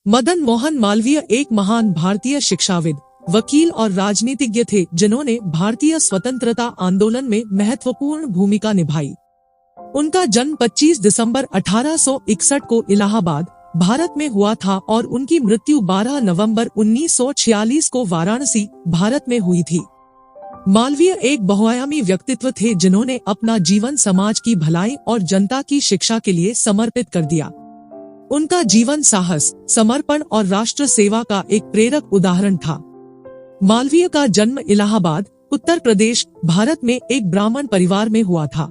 मदन मोहन मालवीय एक महान भारतीय शिक्षाविद, वकील और राजनीतिज्ञ थे जिन्होंने भारतीय स्वतंत्रता आंदोलन में महत्वपूर्ण भूमिका निभाई। उनका जन्म 25 दिसंबर 1861 को इलाहाबाद, भारत में हुआ था और उनकी मृत्यु 12 नवंबर 1946 को वाराणसी, भारत में हुई थी। मालवीय एक बहुआयामी व्यक्तित्व थे जिन्होंने अपना जीवन समाज की भलाई और जनता की शिक्षा के लिए समर्पित कर दिया। उनका जीवन साहस, समर्पण और राष्ट्र सेवा का एक प्रेरक उदाहरण था। मालवीय का जन्म इलाहाबाद, उत्तर प्रदेश, भारत में एक ब्राह्मण परिवार में हुआ था।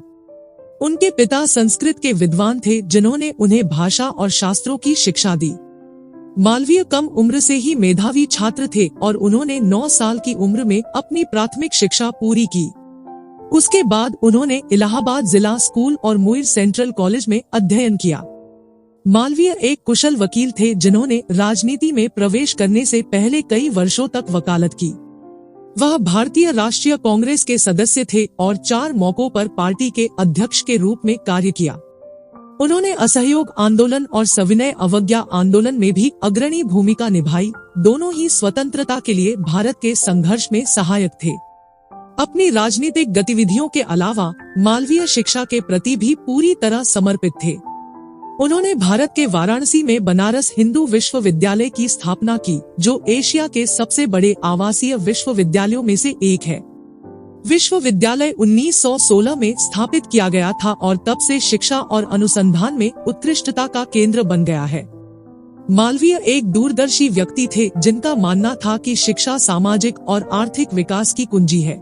उनके पिता संस्कृत के विद्वान थे जिन्होंने उन्हें भाषा और शास्त्रों की शिक्षा दी। मालवीय कम उम्र से ही मेधावी छात्र थे और उन्होंने 9 साल की उम्र में अपनी प्राथमिक शिक्षा पूरी की। उसके बाद उन्होंने इलाहाबाद जिला स्कूल और मुइर सेंट्रल कॉलेज में अध्ययन किया। मालवीय एक कुशल वकील थे जिन्होंने राजनीति में प्रवेश करने से पहले कई वर्षों तक वकालत की। वह भारतीय राष्ट्रीय कांग्रेस के सदस्य थे और 4 मौकों पर पार्टी के अध्यक्ष के रूप में कार्य किया। उन्होंने असहयोग आंदोलन और सविनय अवज्ञा आंदोलन में भी अग्रणी भूमिका निभाई। दोनों ही स्वतंत्रता के लिए भारत के संघर्ष में सहायक थे। अपनी राजनीतिक गतिविधियों के अलावा मालवीय शिक्षा के प्रति भी पूरी तरह समर्पित थे। उन्होंने भारत के वाराणसी में बनारस हिंदू विश्वविद्यालय की स्थापना की, जो एशिया के सबसे बड़े आवासीय विश्वविद्यालयों में से एक है। विश्वविद्यालय 1916 में स्थापित किया गया था और तब से शिक्षा और अनुसंधान में उत्कृष्टता का केंद्र बन गया है। मालवीय एक दूरदर्शी व्यक्ति थे जिनका मानना था कि शिक्षा सामाजिक और आर्थिक विकास की कुंजी है।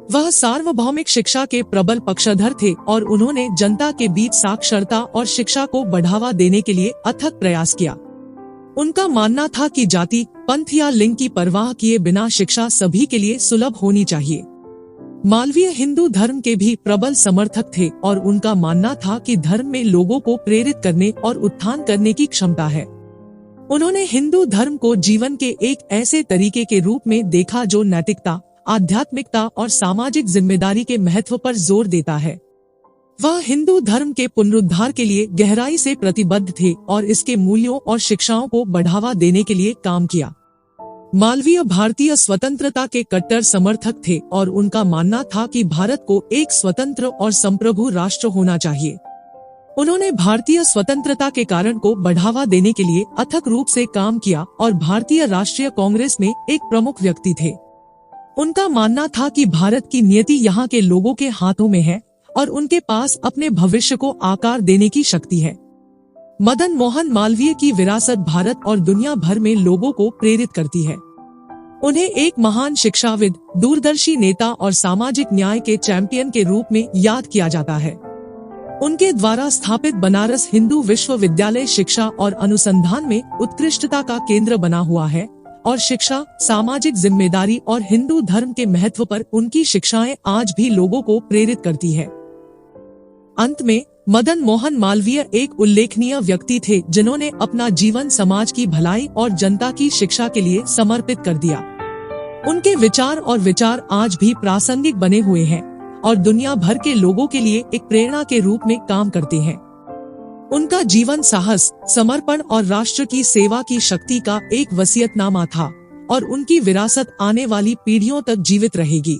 वह सार्वभौमिक शिक्षा के प्रबल पक्षधर थे और उन्होंने जनता के बीच साक्षरता और शिक्षा को बढ़ावा देने के लिए अथक प्रयास किया। उनका मानना था कि जाति, पंथ या लिंग की परवाह किए बिना शिक्षा सभी के लिए सुलभ होनी चाहिए। मालवीय हिंदू धर्म के भी प्रबल समर्थक थे और उनका मानना था कि धर्म में लोगों को प्रेरित करने और उत्थान करने की क्षमता है। उन्होंने हिंदू धर्म को जीवन के एक ऐसे तरीके के रूप में देखा जो नैतिकता, आध्यात्मिकता और सामाजिक जिम्मेदारी के महत्व पर जोर देता है। वह हिंदू धर्म के पुनरुद्धार के लिए गहराई से प्रतिबद्ध थे और इसके मूल्यों और शिक्षाओं को बढ़ावा देने के लिए काम किया। मालवीय भारतीय स्वतंत्रता के कट्टर समर्थक थे और उनका मानना था कि भारत को एक स्वतंत्र और संप्रभु राष्ट्र होना चाहिए। उन्होंने भारतीय स्वतंत्रता के कारण को बढ़ावा देने के लिए अथक रूप से काम किया और भारतीय राष्ट्रीय कांग्रेस में एक प्रमुख व्यक्ति थे। उनका मानना था कि भारत की नियति यहाँ के लोगों के हाथों में है और उनके पास अपने भविष्य को आकार देने की शक्ति है। मदन मोहन मालवीय की विरासत भारत और दुनिया भर में लोगों को प्रेरित करती है। उन्हें एक महान शिक्षाविद, दूरदर्शी नेता और सामाजिक न्याय के चैंपियन के रूप में याद किया जाता है। उनके द्वारा स्थापित बनारस हिंदू विश्वविद्यालय शिक्षा और अनुसंधान में उत्कृष्टता का केंद्र बना हुआ है और शिक्षा, सामाजिक जिम्मेदारी और हिंदू धर्म के महत्व पर उनकी शिक्षाएं आज भी लोगों को प्रेरित करती है। अंत में मदन मोहन मालवीय एक उल्लेखनीय व्यक्ति थे जिन्होंने अपना जीवन समाज की भलाई और जनता की शिक्षा के लिए समर्पित कर दिया। उनके विचार आज भी प्रासंगिक बने हुए हैं और दुनिया भर के लोगों के लिए एक प्रेरणा के रूप में काम करते हैं। उनका जीवन साहस, समर्पण और राष्ट्र की सेवा की शक्ति का एक वसीयतनामा था और उनकी विरासत आने वाली पीढ़ियों तक जीवित रहेगी।